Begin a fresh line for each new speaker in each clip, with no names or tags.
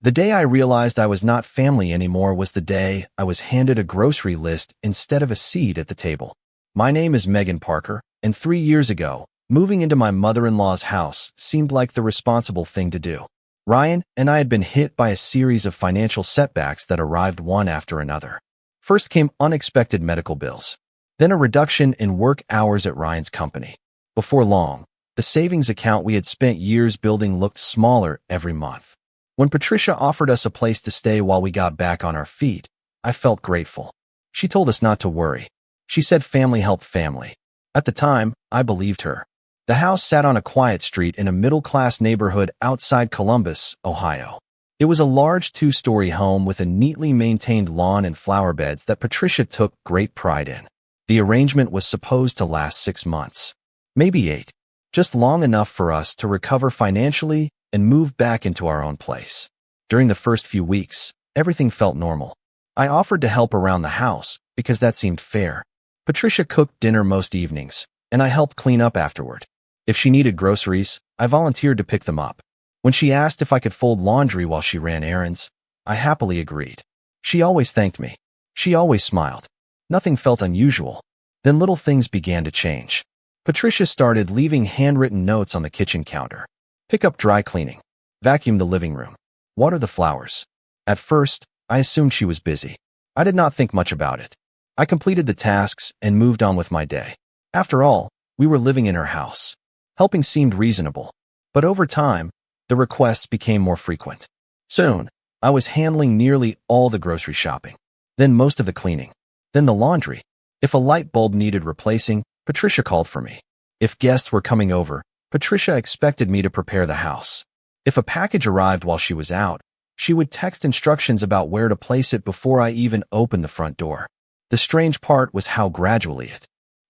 The day I realized I was not family anymore was the day I was handed a grocery list instead of a seat at the table. My name is Megan Parker, and 3 years ago, moving into my mother-in-law's house seemed like the responsible thing to do. Ryan and I had been hit by a series of financial setbacks that arrived one after another. First came unexpected medical bills, then a reduction in work hours at Ryan's company. Before long, the savings account we had spent years building looked smaller every month. When Patricia offered us a place to stay while we got back on our feet, I felt grateful. She told us not to worry. She said family helped family. At the time, I believed her. The house sat on a quiet street in a middle-class neighborhood outside Columbus, Ohio. It was a large 2-story home with a neatly maintained lawn and flower beds that Patricia took great pride in. The arrangement was supposed to last 6 months, maybe 8, just long enough for us to recover financially and move back into our own place. During the first few weeks, everything felt normal. I offered to help around the house because that seemed fair. Patricia cooked dinner most evenings, and I helped clean up afterward. If she needed groceries, I volunteered to pick them up. When she asked if I could fold laundry while she ran errands, I happily agreed. She always thanked me. She always smiled. Nothing felt unusual. Then little things began to change. Patricia started leaving handwritten notes on the kitchen counter. Pick up dry cleaning. Vacuum the living room. Water the flowers. At first, I assumed she was busy. I did not think much about it. I completed the tasks and moved on with my day. After all, we were living in her house. Helping seemed reasonable. But over time, the requests became more frequent. Soon, I was handling nearly all the grocery shopping. Then most of the cleaning. Then the laundry. If a light bulb needed replacing, Patricia called for me. If guests were coming over, Patricia expected me to prepare the house. If a package arrived while she was out, she would text instructions about where to place it before I even opened the front door. The strange part was how gradually it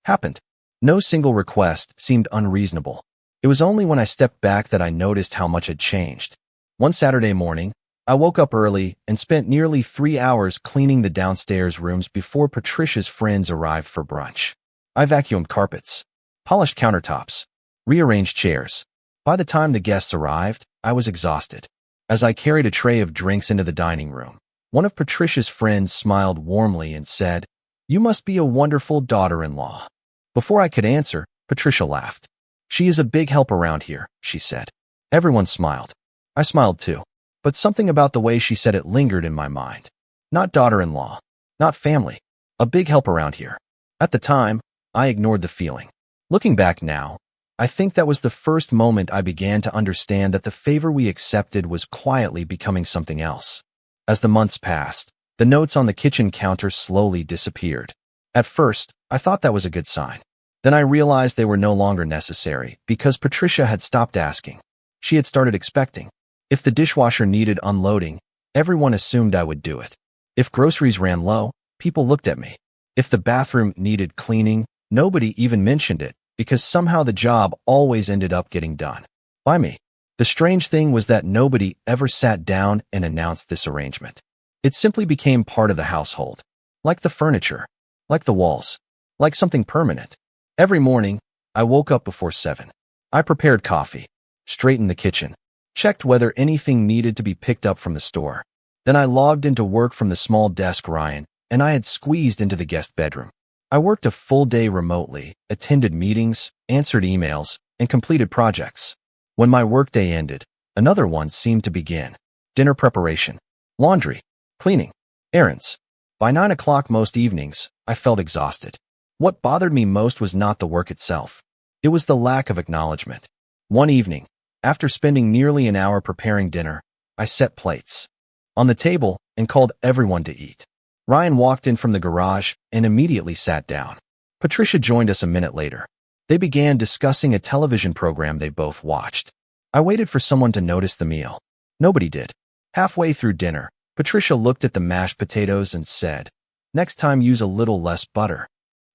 happened. No single request seemed unreasonable. It was only when I stepped back that I noticed how much had changed. One Saturday morning, I woke up early and spent nearly 3 hours cleaning the downstairs rooms before Patricia's friends arrived for brunch. I vacuumed carpets, polished countertops, rearranged chairs. By the time the guests arrived, I was exhausted. As I carried a tray of drinks into the dining room, one of Patricia's friends smiled warmly and said, "You must be a wonderful daughter-in-law." Before I could answer, Patricia laughed. "She is a big help around here," she said. Everyone smiled. I smiled too, but something about the way she said it lingered in my mind. Not daughter-in-law, not family, a big help around here. At the time, I ignored the feeling. Looking back now, I think that was the first moment I began to understand that the favor we accepted was quietly becoming something else. As the months passed, the notes on the kitchen counter slowly disappeared. At first, I thought that was a good sign. Then I realized they were no longer necessary because Patricia had stopped asking. She had started expecting. If the dishwasher needed unloading, everyone assumed I would do it. If groceries ran low, people looked at me. If the bathroom needed cleaning, nobody even mentioned it, because somehow the job always ended up getting done by me. The strange thing was that nobody ever sat down and announced this arrangement. It simply became part of the household. Like the furniture, like the walls, like something permanent. Every morning, I woke up before 7. I prepared coffee, straightened the kitchen, checked whether anything needed to be picked up from the store. Then I logged into work from the small desk Ryan and I had squeezed into the guest bedroom. I worked a full day remotely, attended meetings, answered emails, and completed projects. When my workday ended, another one seemed to begin. Dinner preparation, laundry, cleaning, errands. By 9 o'clock most evenings, I felt exhausted. What bothered me most was not the work itself. It was the lack of acknowledgement. One evening, after spending nearly an hour preparing dinner, I set plates on the table and called everyone to eat. Ryan walked in from the garage and immediately sat down. Patricia joined us a minute later. They began discussing a television program they both watched. I waited for someone to notice the meal. Nobody did. Halfway through dinner, Patricia looked at the mashed potatoes and said, "Next time use a little less butter."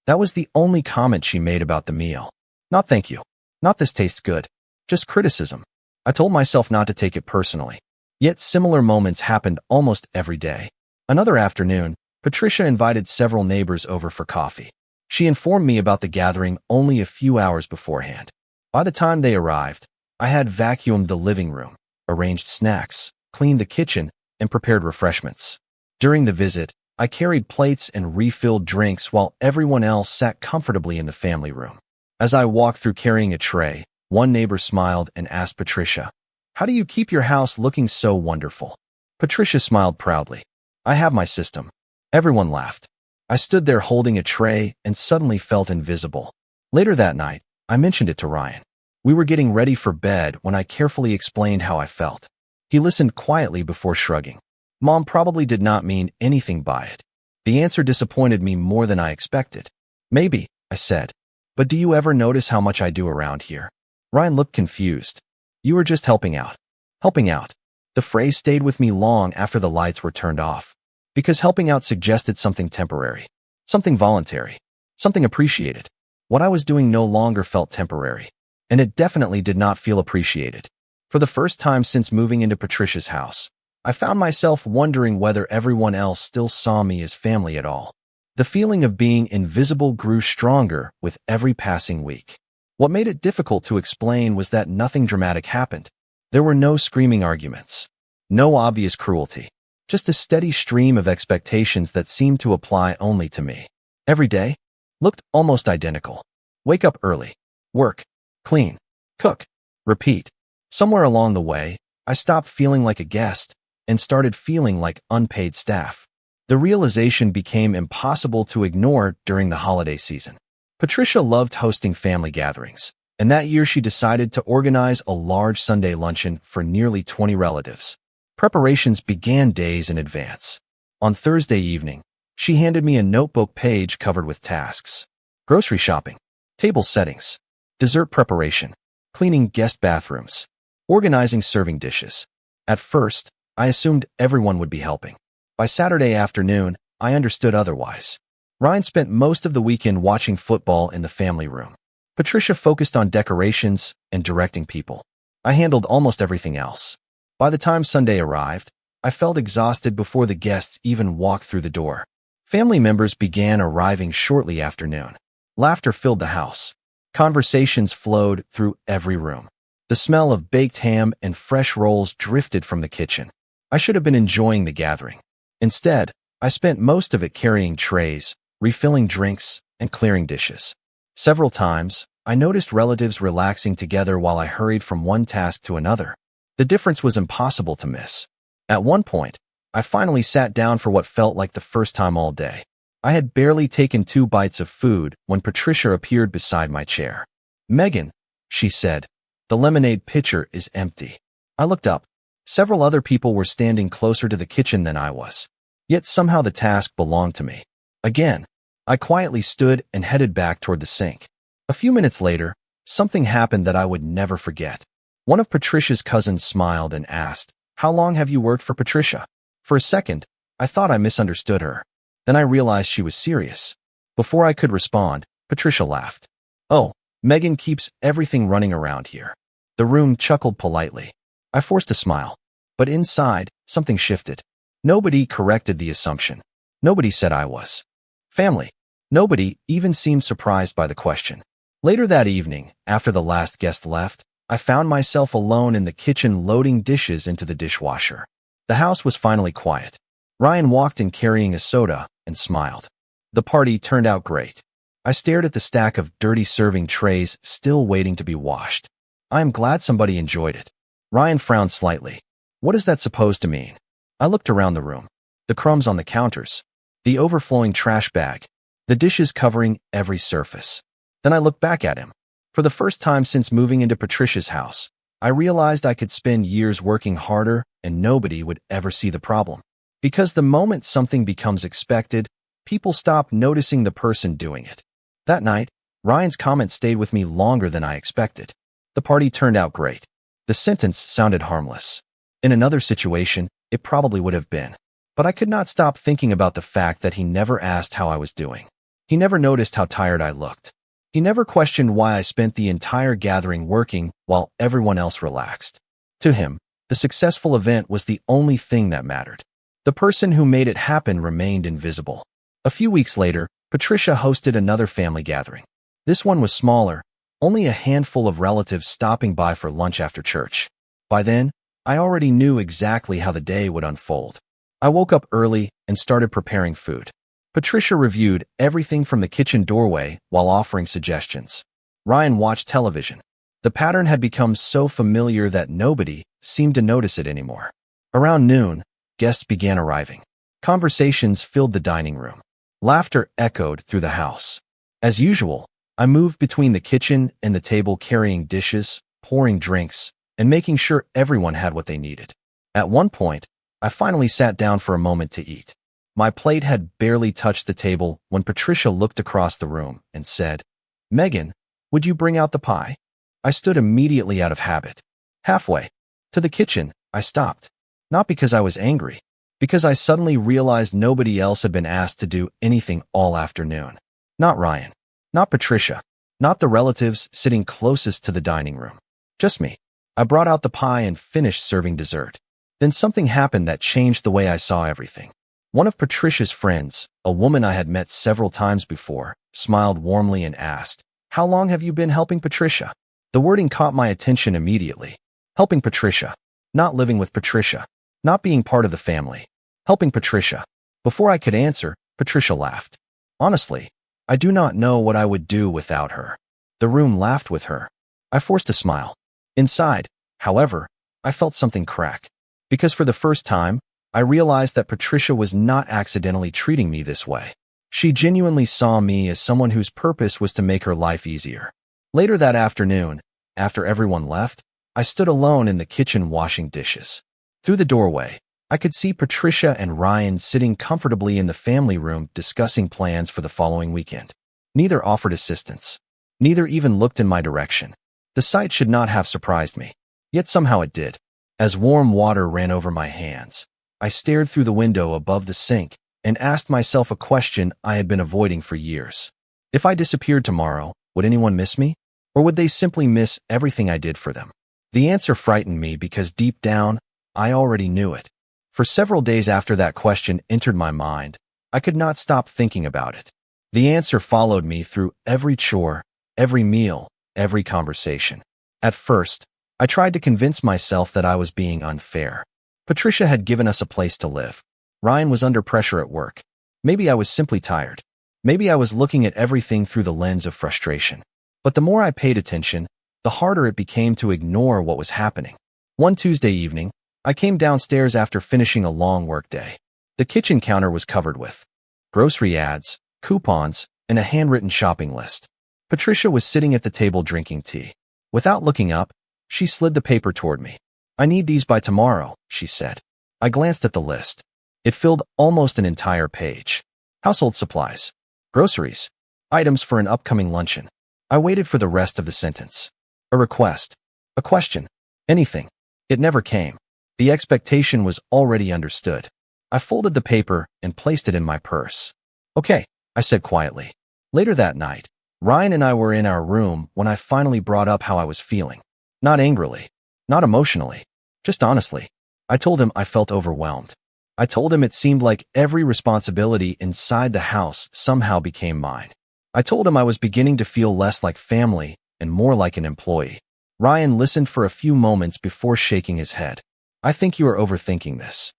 That was the only comment she made about the meal. Not thank you. Not this tastes good. Just criticism. I told myself not to take it personally. Yet similar moments happened almost every day. Another afternoon, Patricia invited several neighbors over for coffee. She informed me about the gathering only a few hours beforehand. By the time they arrived, I had vacuumed the living room, arranged snacks, cleaned the kitchen, and prepared refreshments. During the visit, I carried plates and refilled drinks while everyone else sat comfortably in the family room. As I walked through carrying a tray, one neighbor smiled and asked Patricia, "How do you keep your house looking so wonderful?" Patricia smiled proudly. "I have my system." Everyone laughed. I stood there holding a tray and suddenly felt invisible. Later that night, I mentioned it to Ryan. We were getting ready for bed when I carefully explained how I felt. He listened quietly before shrugging. Mom probably did not mean anything by it. The answer disappointed me more than I expected. "Maybe," I said. "But do you ever notice how much I do around here?" Ryan looked confused. "You were just helping out." Helping out. The phrase stayed with me long after the lights were turned off. Because helping out suggested something temporary, something voluntary, something appreciated. What I was doing no longer felt temporary, and it definitely did not feel appreciated. For the first time since moving into Patricia's house, I found myself wondering whether everyone else still saw me as family at all. The feeling of being invisible grew stronger with every passing week. What made it difficult to explain was that nothing dramatic happened. There were no screaming arguments, no obvious cruelty, just a steady stream of expectations that seemed to apply only to me. Every day looked almost identical. Wake up early, work, clean, cook, repeat. Somewhere along the way, I stopped feeling like a guest and started feeling like unpaid staff. The realization became impossible to ignore during the holiday season. Patricia loved hosting family gatherings, and that year she decided to organize a large Sunday luncheon for nearly 20 relatives. Preparations began days in advance. On Thursday evening, she handed me a notebook page covered with tasks: grocery shopping, table settings, dessert preparation, cleaning guest bathrooms, organizing serving dishes. At first, I assumed everyone would be helping. By Saturday afternoon, I understood otherwise. Ryan spent most of the weekend watching football in the family room. Patricia focused on decorations and directing people. I handled almost everything else. By the time Sunday arrived, I felt exhausted before the guests even walked through the door. Family members began arriving shortly after noon. Laughter filled the house. Conversations flowed through every room. The smell of baked ham and fresh rolls drifted from the kitchen. I should have been enjoying the gathering. Instead, I spent most of it carrying trays, refilling drinks, and clearing dishes. Several times, I noticed relatives relaxing together while I hurried from one task to another. The difference was impossible to miss. At one point, I finally sat down for what felt like the first time all day. I had barely taken 2 bites of food when Patricia appeared beside my chair. "Megan," she said, "the lemonade pitcher is empty." I looked up. Several other people were standing closer to the kitchen than I was. Yet somehow the task belonged to me. Again, I quietly stood and headed back toward the sink. A few minutes later, something happened that I would never forget. One of Patricia's cousins smiled and asked, "How long have you worked for Patricia?" For a second, I thought I misunderstood her. Then I realized she was serious. Before I could respond, Patricia laughed. "Oh, Megan keeps everything running around here." The room chuckled politely. I forced a smile, but inside, something shifted. Nobody corrected the assumption. Nobody said I was family. Nobody even seemed surprised by the question. Later that evening, after the last guest left, I found myself alone in the kitchen loading dishes into the dishwasher. The house was finally quiet. Ryan walked in carrying a soda and smiled. The party turned out great. I stared at the stack of dirty serving trays still waiting to be washed. I am glad somebody enjoyed it. Ryan frowned slightly. What is that supposed to mean? I looked around the room. The crumbs on the counters, the overflowing trash bag, the dishes covering every surface. Then I looked back at him. For the first time since moving into Patricia's house, I realized I could spend years working harder and nobody would ever see the problem. Because the moment something becomes expected, people stop noticing the person doing it. That night, Ryan's comment stayed with me longer than I expected. The party turned out great. The sentence sounded harmless. In another situation, it probably would have been. But I could not stop thinking about the fact that he never asked how I was doing. He never noticed how tired I looked. He never questioned why I spent the entire gathering working while everyone else relaxed. To him, the successful event was the only thing that mattered. The person who made it happen remained invisible. A few weeks later, Patricia hosted another family gathering. This one was smaller, only a handful of relatives stopping by for lunch after church. By then, I already knew exactly how the day would unfold. I woke up early and started preparing food. Patricia reviewed everything from the kitchen doorway while offering suggestions. Ryan watched television. The pattern had become so familiar that nobody seemed to notice it anymore. Around noon, guests began arriving. Conversations filled the dining room. Laughter echoed through the house. As usual, I moved between the kitchen and the table carrying dishes, pouring drinks, and making sure everyone had what they needed. At one point, I finally sat down for a moment to eat. My plate had barely touched the table when Patricia looked across the room and said, "Megan, would you bring out the pie?" I stood immediately out of habit. Halfway to the kitchen, I stopped. Not because I was angry, because I suddenly realized nobody else had been asked to do anything all afternoon. Not Ryan. Not Patricia. Not the relatives sitting closest to the dining room. Just me. I brought out the pie and finished serving dessert. Then something happened that changed the way I saw everything. One of Patricia's friends, a woman I had met several times before, smiled warmly and asked, "How long have you been helping Patricia?" The wording caught my attention immediately. Helping Patricia. Not living with Patricia. Not being part of the family. Helping Patricia. Before I could answer, Patricia laughed. Honestly, I do not know what I would do without her. The room laughed with her. I forced a smile. Inside, however, I felt something crack. Because for the first time, I realized that Patricia was not accidentally treating me this way. She genuinely saw me as someone whose purpose was to make her life easier. Later that afternoon, after everyone left, I stood alone in the kitchen washing dishes. Through the doorway, I could see Patricia and Ryan sitting comfortably in the family room discussing plans for the following weekend. Neither offered assistance. Neither even looked in my direction. The sight should not have surprised me, yet somehow it did. As warm water ran over my hands, I stared through the window above the sink and asked myself a question I had been avoiding for years. If I disappeared tomorrow, would anyone miss me? Or would they simply miss everything I did for them? The answer frightened me because deep down, I already knew it. For several days after that question entered my mind, I could not stop thinking about it. The answer followed me through every chore, every meal, every conversation. At first, I tried to convince myself that I was being unfair. Patricia had given us a place to live. Ryan was under pressure at work. Maybe I was simply tired. Maybe I was looking at everything through the lens of frustration. But the more I paid attention, the harder it became to ignore what was happening. One Tuesday evening, I came downstairs after finishing a long workday. The kitchen counter was covered with grocery ads, coupons, and a handwritten shopping list. Patricia was sitting at the table drinking tea. Without looking up, she slid the paper toward me. "I need these by tomorrow," she said. I glanced at the list. It filled almost an entire page. Household supplies, groceries, items for an upcoming luncheon. I waited for the rest of the sentence. A request, a question, anything. It never came. The expectation was already understood. I folded the paper and placed it in my purse. "Okay," I said quietly. Later that night, Ryan and I were in our room when I finally brought up how I was feeling. Not angrily, not emotionally, just honestly. I told him I felt overwhelmed. I told him it seemed like every responsibility inside the house somehow became mine. I told him I was beginning to feel less like family and more like an employee. Ryan listened for a few moments before shaking his head. "I think you are overthinking this."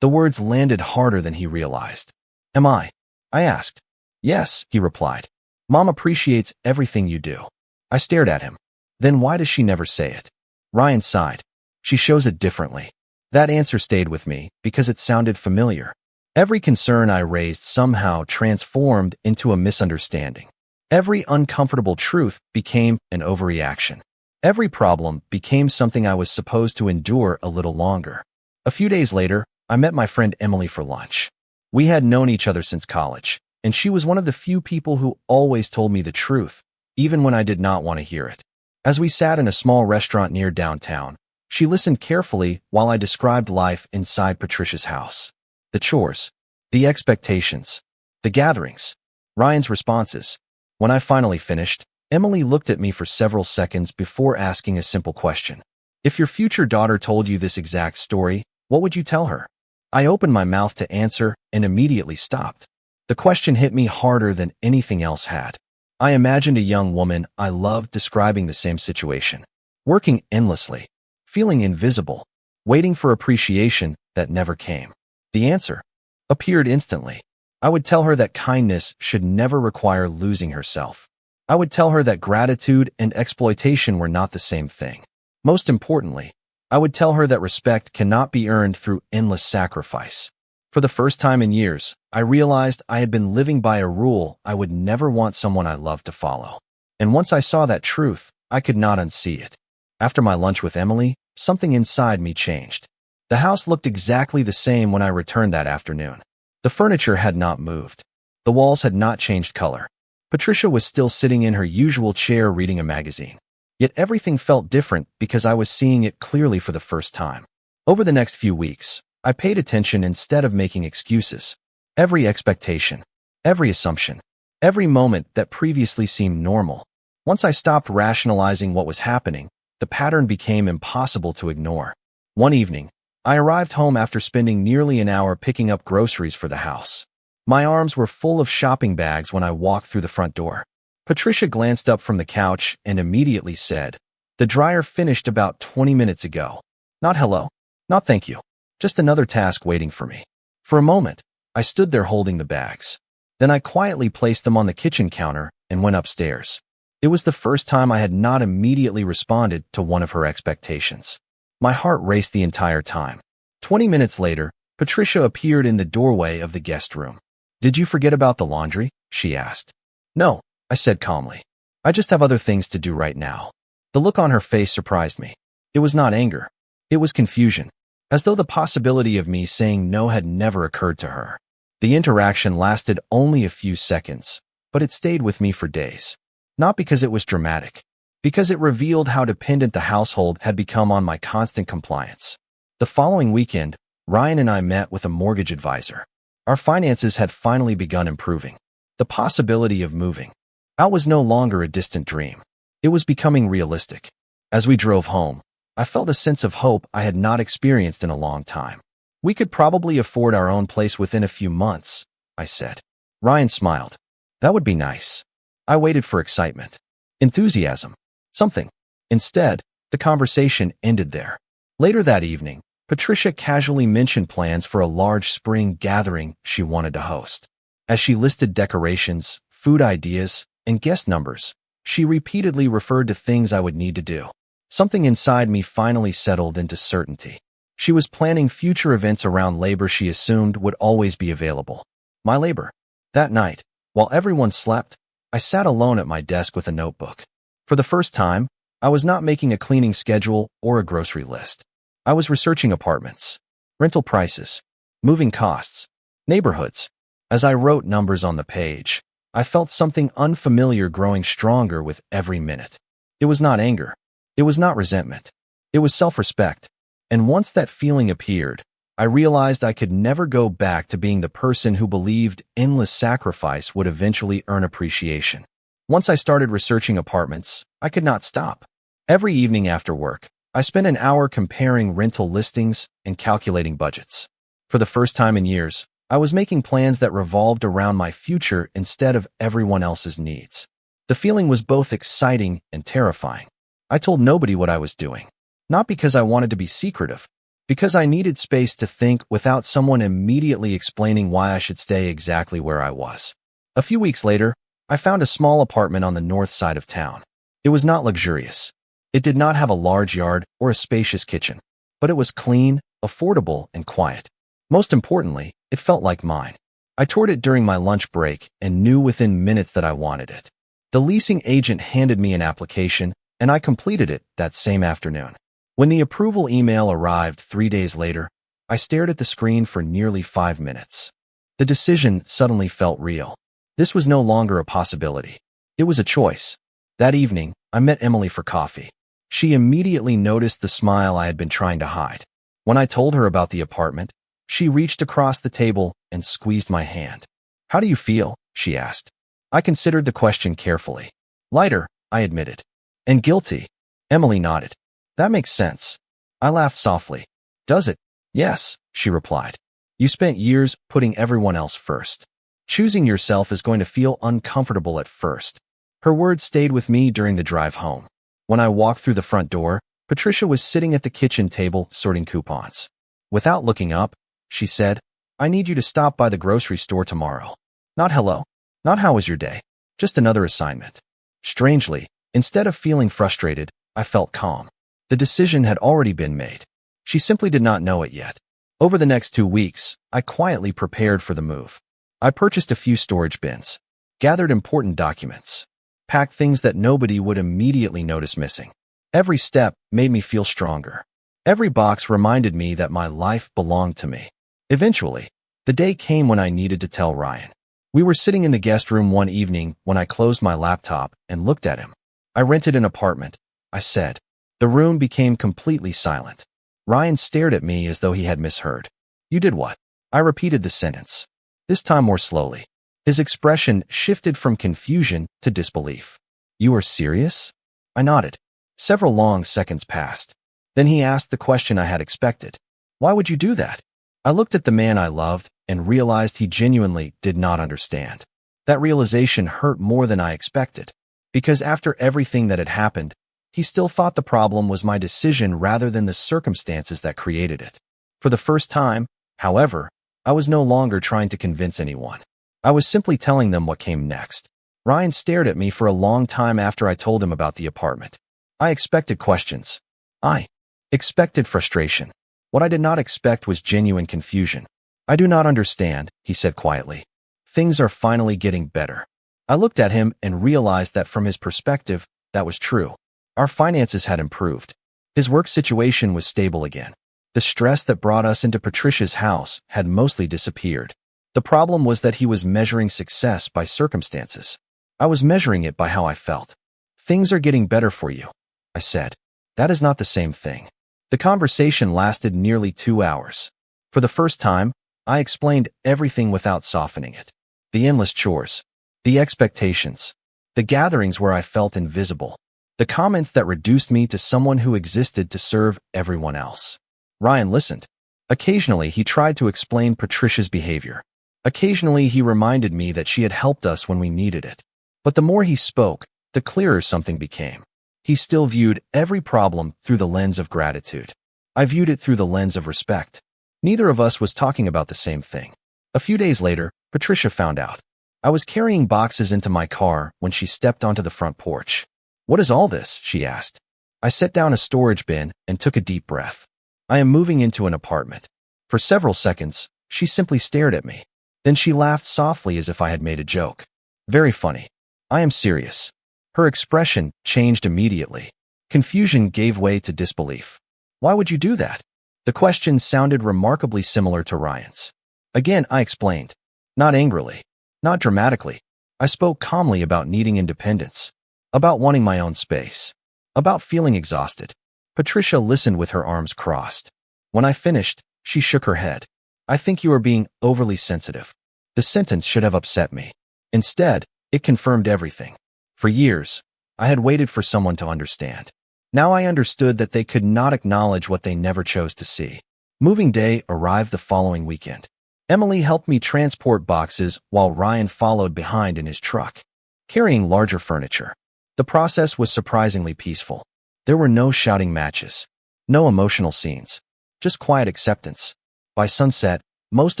The words landed harder than he realized. "Am I?" I asked. "Yes," he replied. "Mom appreciates everything you do." I stared at him. "Then why does she never say it?" Ryan sighed. "She shows it differently." That answer stayed with me because it sounded familiar. Every concern I raised somehow transformed into a misunderstanding. Every uncomfortable truth became an overreaction. Every problem became something I was supposed to endure a little longer. A few days later, I met my friend Emily for lunch. We had known each other since college, and she was one of the few people who always told me the truth, even when I did not want to hear it. As we sat in a small restaurant near downtown, she listened carefully while I described life inside Patricia's house. The chores, the expectations, the gatherings, Ryan's responses. When I finally finished, Emily looked at me for several seconds before asking a simple question. "If your future daughter told you this exact story, what would you tell her?" I opened my mouth to answer and immediately stopped. The question hit me harder than anything else had. I imagined a young woman I loved describing the same situation. Working endlessly, feeling invisible, waiting for appreciation that never came. The answer appeared instantly. I would tell her that kindness should never require losing herself. I would tell her that gratitude and exploitation were not the same thing. Most importantly, I would tell her that respect cannot be earned through endless sacrifice. For the first time in years, I realized I had been living by a rule I would never want someone I loved to follow. And once I saw that truth, I could not unsee it. After my lunch with Emily, something inside me changed. The house looked exactly the same when I returned that afternoon. The furniture had not moved. The walls had not changed color. Patricia was still sitting in her usual chair reading a magazine. Yet everything felt different because I was seeing it clearly for the first time. Over the next few weeks, I paid attention instead of making excuses. Every expectation, every assumption, every moment that previously seemed normal. Once I stopped rationalizing what was happening, the pattern became impossible to ignore. One evening, I arrived home after spending nearly an hour picking up groceries for the house. My arms were full of shopping bags when I walked through the front door. Patricia glanced up from the couch and immediately said, "The dryer finished about 20 minutes ago." Not hello, not thank you. Just another task waiting for me. For a moment, I stood there holding the bags. Then I quietly placed them on the kitchen counter and went upstairs. It was the first time I had not immediately responded to one of her expectations. My heart raced the entire time. 20 minutes later, Patricia appeared in the doorway of the guest room. "Did you forget about the laundry?" she asked. "No," I said calmly. "I just have other things to do right now." The look on her face surprised me. It was not anger. It was confusion, as though the possibility of me saying no had never occurred to her. The interaction lasted only a few seconds, but it stayed with me for days. Not because it was dramatic, because it revealed how dependent the household had become on my constant compliance. The following weekend, Ryan and I met with a mortgage advisor. Our finances had finally begun improving. The possibility of moving out was no longer a distant dream. It was becoming realistic. As we drove home, I felt a sense of hope I had not experienced in a long time. "We could probably afford our own place within a few months," I said. Ryan smiled. "That would be nice." I waited for excitement, enthusiasm, something. Instead, the conversation ended there. Later that evening, Patricia casually mentioned plans for a large spring gathering she wanted to host. As she listed decorations, food ideas, and guest numbers, she repeatedly referred to things I would need to do. Something inside me finally settled into certainty. She was planning future events around labor she assumed would always be available. My labor. That night, while everyone slept, I sat alone at my desk with a notebook. For the first time, I was not making a cleaning schedule or a grocery list. I was researching apartments, rental prices, moving costs, neighborhoods. As I wrote numbers on the page, I felt something unfamiliar growing stronger with every minute. It was not anger. It was not resentment. It was self-respect. And once that feeling appeared, I realized I could never go back to being the person who believed endless sacrifice would eventually earn appreciation. Once I started researching apartments, I could not stop. Every evening after work, I spent an hour comparing rental listings and calculating budgets. For the first time in years, I was making plans that revolved around my future instead of everyone else's needs. The feeling was both exciting and terrifying. I told nobody what I was doing, not because I wanted to be secretive, because I needed space to think without someone immediately explaining why I should stay exactly where I was. A few weeks later, I found a small apartment on the north side of town. It was not luxurious. It did not have a large yard or a spacious kitchen, but it was clean, affordable, and quiet. Most importantly, it felt like mine. I toured it during my lunch break and knew within minutes that I wanted it. The leasing agent handed me an application, and I completed it that same afternoon. When the approval email arrived 3 days later, I stared at the screen for nearly 5 minutes. The decision suddenly felt real. This was no longer a possibility. It was a choice. That evening, I met Emily for coffee. She immediately noticed the smile I had been trying to hide. When I told her about the apartment, she reached across the table and squeezed my hand. "How do you feel?" she asked. I considered the question carefully. "Lighter," I admitted. "And guilty." Emily nodded. "That makes sense." I laughed softly. "Does it?" "Yes," she replied. "You spent years putting everyone else first. Choosing yourself is going to feel uncomfortable at first." Her words stayed with me during the drive home. When I walked through the front door, Patricia was sitting at the kitchen table sorting coupons. Without looking up, she said, "I need you to stop by the grocery store tomorrow." Not hello. Not how was your day. Just another assignment. Strangely, instead of feeling frustrated, I felt calm. The decision had already been made. She simply did not know it yet. Over the next 2 weeks, I quietly prepared for the move. I purchased a few storage bins, gathered important documents, packed things that nobody would immediately notice missing. Every step made me feel stronger. Every box reminded me that my life belonged to me. Eventually, the day came when I needed to tell Ryan. We were sitting in the guest room one evening when I closed my laptop and looked at him. "I rented an apartment," I said. The room became completely silent. Ryan stared at me as though he had misheard. "You did what?" I repeated the sentence, this time more slowly. His expression shifted from confusion to disbelief. "You are serious?" I nodded. Several long seconds passed. Then he asked the question I had expected. "Why would you do that?" I looked at the man I loved and realized he genuinely did not understand. That realization hurt more than I expected, because after everything that had happened, he still thought the problem was my decision rather than the circumstances that created it. For the first time, however, I was no longer trying to convince anyone. I was simply telling them what came next. Ryan stared at me for a long time after I told him about the apartment. I expected questions. I expected frustration. What I did not expect was genuine confusion. "I do not understand," he said quietly. "Things are finally getting better." I looked at him and realized that from his perspective, that was true. Our finances had improved. His work situation was stable again. The stress that brought us into Patricia's house had mostly disappeared. The problem was that he was measuring success by circumstances. I was measuring it by how I felt. "Things are getting better for you," I said. "That is not the same thing." The conversation lasted nearly 2 hours. For the first time, I explained everything without softening it. The endless chores, the expectations, the gatherings where I felt invisible, the comments that reduced me to someone who existed to serve everyone else. Ryan listened. Occasionally, he tried to explain Patricia's behavior. Occasionally, he reminded me that she had helped us when we needed it. But the more he spoke, the clearer something became. He still viewed every problem through the lens of gratitude. I viewed it through the lens of respect. Neither of us was talking about the same thing. A few days later, Patricia found out. I was carrying boxes into my car when she stepped onto the front porch. "What is all this?" she asked. I set down a storage bin and took a deep breath. "I am moving into an apartment." For several seconds, she simply stared at me. Then she laughed softly as if I had made a joke. "Very funny. I am serious." Her expression changed immediately. Confusion gave way to disbelief. "Why would you do that?" The question sounded remarkably similar to Ryan's. Again, I explained. Not angrily. Not dramatically. I spoke calmly about needing independence. About wanting my own space. About feeling exhausted. Patricia listened with her arms crossed. When I finished, she shook her head. "I think you are being overly sensitive." The sentence should have upset me. Instead, it confirmed everything. For years, I had waited for someone to understand. Now I understood that they could not acknowledge what they never chose to see. Moving day arrived the following weekend. Emily helped me transport boxes while Ryan followed behind in his truck, carrying larger furniture. The process was surprisingly peaceful. There were no shouting matches, no emotional scenes, just quiet acceptance. By sunset, most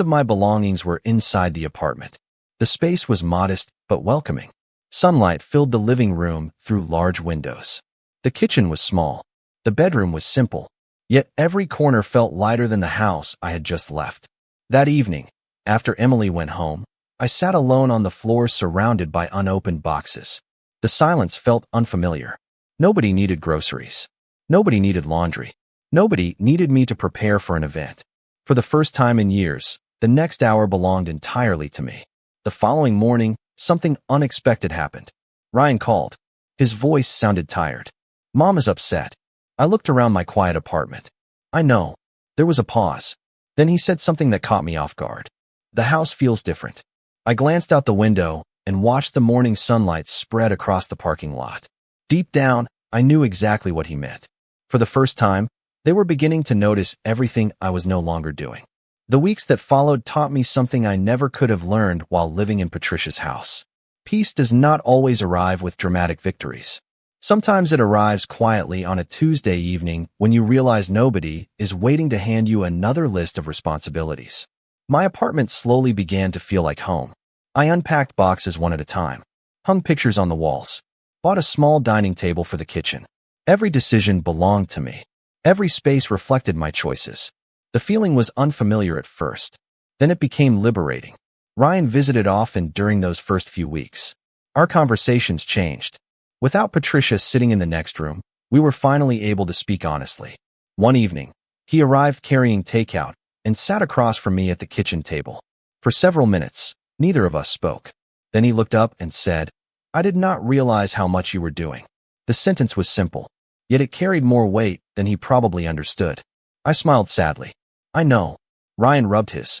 of my belongings were inside the apartment. The space was modest but welcoming. Sunlight filled the living room through large windows. The kitchen was small. The bedroom was simple. Yet every corner felt lighter than the house I had just left. That evening, after Emily went home, I sat alone on the floor surrounded by unopened boxes. The silence felt unfamiliar. Nobody needed groceries. Nobody needed laundry. Nobody needed me to prepare for an event. For the first time in years, the next hour belonged entirely to me. The following morning, something unexpected happened. Ryan called. His voice sounded tired. "Mom is upset." I looked around my quiet apartment. "I know." There was a pause. Then he said something that caught me off guard. "The house feels different." I glanced out the window and watched the morning sunlight spread across the parking lot. Deep down, I knew exactly what he meant. For the first time, they were beginning to notice everything I was no longer doing. The weeks that followed taught me something I never could have learned while living in Patricia's house. Peace does not always arrive with dramatic victories. Sometimes it arrives quietly on a Tuesday evening when you realize nobody is waiting to hand you another list of responsibilities. My apartment slowly began to feel like home. I unpacked boxes one at a time, hung pictures on the walls, bought a small dining table for the kitchen. Every decision belonged to me. Every space reflected my choices. The feeling was unfamiliar at first. Then it became liberating. Ryan visited often during those first few weeks. Our conversations changed. Without Patricia sitting in the next room, we were finally able to speak honestly. One evening, he arrived carrying takeout and sat across from me at the kitchen table. For several minutes, neither of us spoke. Then he looked up and said, "I did not realize how much you were doing." The sentence was simple, yet it carried more weight than he probably understood. I smiled sadly. "I know." Ryan rubbed his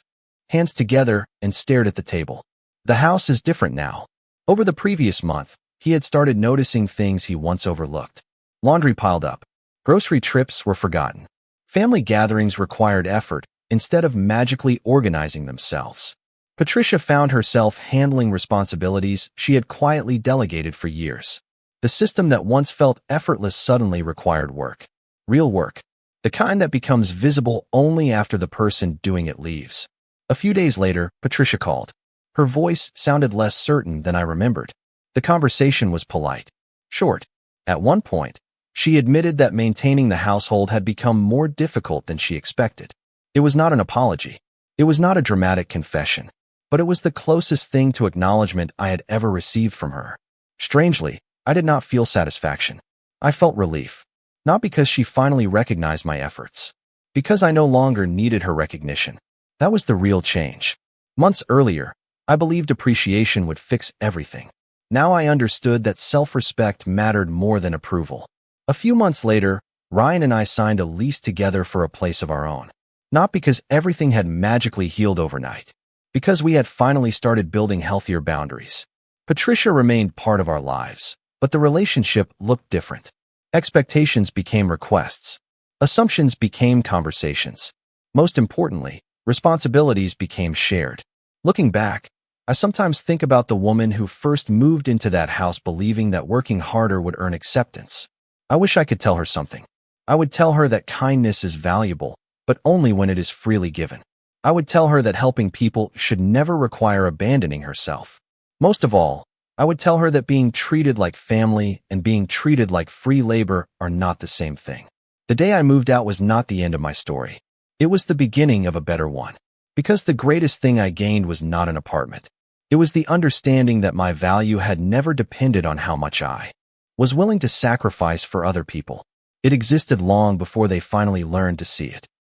hands together and stared at the table. "The house is different now." Over the previous month, he had started noticing things he once overlooked. Laundry piled up. Grocery trips were forgotten. Family gatherings required effort instead of magically organizing themselves. Patricia found herself handling responsibilities she had quietly delegated for years. The system that once felt effortless suddenly required work. Real work. The kind that becomes visible only after the person doing it leaves. A few days later, Patricia called. Her voice sounded less certain than I remembered. The conversation was polite, short. At one point, she admitted that maintaining the household had become more difficult than she expected. It was not an apology. It was not a dramatic confession, but it was the closest thing to acknowledgement I had ever received from her. Strangely, I did not feel satisfaction. I felt relief, not because she finally recognized my efforts, because I no longer needed her recognition. That was the real change. Months earlier, I believed appreciation would fix everything. Now I understood that self-respect mattered more than approval. A few months later, Ryan and I signed a lease together for a place of our own. Not because everything had magically healed overnight, because we had finally started building healthier boundaries. Patricia remained part of our lives, but the relationship looked different. Expectations became requests. Assumptions became conversations. Most importantly, responsibilities became shared. Looking back, I sometimes think about the woman who first moved into that house believing that working harder would earn acceptance. I wish I could tell her something. I would tell her that kindness is valuable, but only when it is freely given. I would tell her that helping people should never require abandoning herself. Most of all, I would tell her that being treated like family and being treated like free labor are not the same thing. The day I moved out was not the end of my story. It was the beginning of a better one. Because the greatest thing I gained was not an apartment. It was the understanding that my value had never depended on how much I was willing to sacrifice for other people. It existed long before they finally learned to see it.